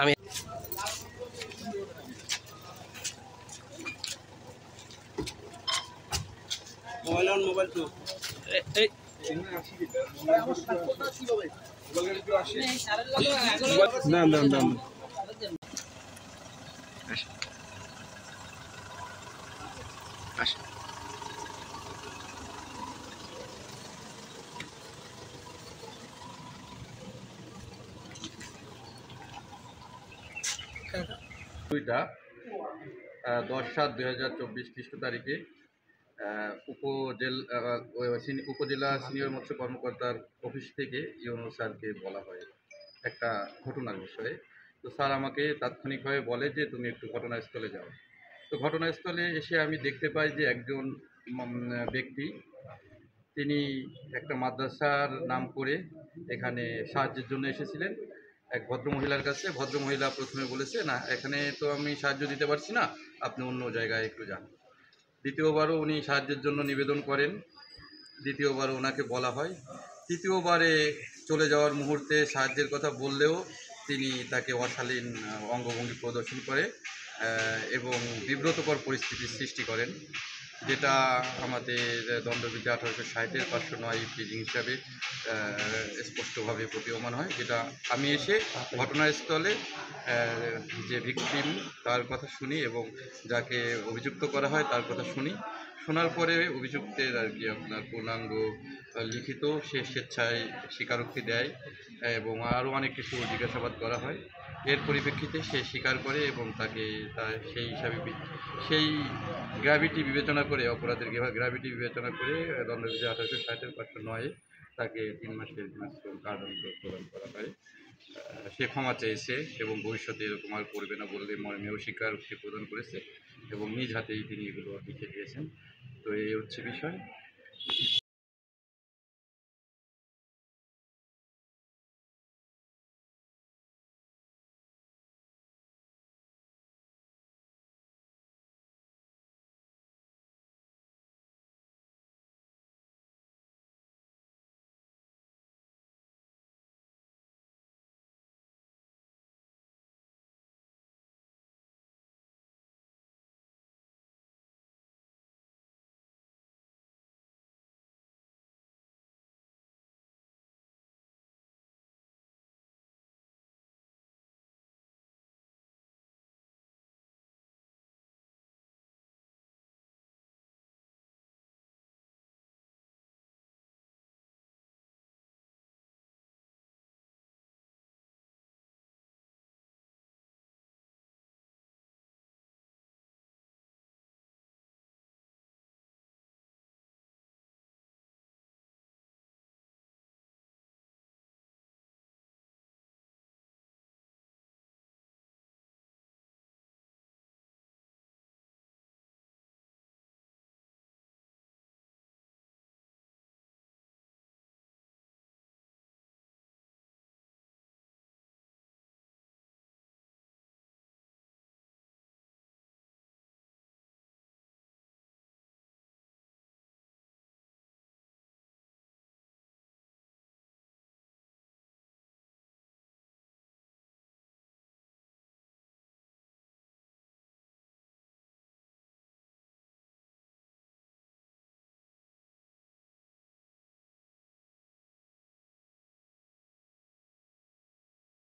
আমি মোবাইল তো না না না দুইটা 10/7/2024 খ্রিস্ট তারিখে উপজেলা সিনিয়র মৎস্য কর্মকর্তার অফিস থেকে ইউনো স্যারকে বলা হয় একটা ঘটনার বিষয়ে। তো স্যার আমাকে তাৎক্ষণিকভাবে বলে যে তুমি একটু ঘটনাস্থলে যাও। তো ঘটনাস্থলে এসে আমি দেখতে পাই যে একজন ব্যক্তি তিনি একটা মাদ্রাসার নাম করে এখানে সাহায্যের জন্য এসেছিলেন এক ভদ্রমহিলার কাছে। ভদ্রমহিলা প্রথমে বলেছে, না এখানে তো আমি সাহায্য দিতে পারছি না, আপনি অন্য জায়গায় একটু যান। দ্বিতীয়বারও উনি সাহায্যের জন্য নিবেদন করেন, দ্বিতীয়বারও ওনাকে বলা হয়। তৃতীয়বারে চলে যাওয়ার মুহূর্তে সাহায্যের কথা বললেও তিনি তাকে অশালীন অঙ্গভঙ্গি প্রদর্শন করে এবং বিব্রতকর পরিস্থিতির সৃষ্টি করেন, যেটা আমাদের দণ্ডবিধি 1860-এর 509 ইপিজিং হিসাবে স্পষ্টভাবে প্রতীয়মান হয়। যেটা আমি এসে ঘটনাস্থলে যে ভিকটিম তার কথা শুনি এবং যাকে অভিযুক্ত করা হয় তার কথা শুনি। শোনার পরে অভিযুক্তের আর কি আপনার পূর্ণাঙ্গ লিখিত সে স্বেচ্ছায় স্বীকারোক্তি দেয় এবং আরও অনেক কিছু জিজ্ঞাসাবাদ করা হয়। এর পরিপ্রেক্ষিতে সে স্বীকার করে এবং তাকে সেই হিসাবে সেই গ্র্যাভিটি বিবেচনা করে, অপরাধের গ্র্যাভিটি বিবেচনা করে দণ্ডবিধি 1860-এর 509-এ তাকে 3 মাসের কারাদণ্ড প্রদান করা হয়। সে ক্ষমা চেয়েছে এবং ভবিষ্যতে এরকম আর করবে না বলে মর্মেও স্বীকারোক্তি প্রদান করেছে এবং নিজ হাতেই তিনি এগুলো লিখে দিয়েছেন। তো এই হচ্ছে বিষয়।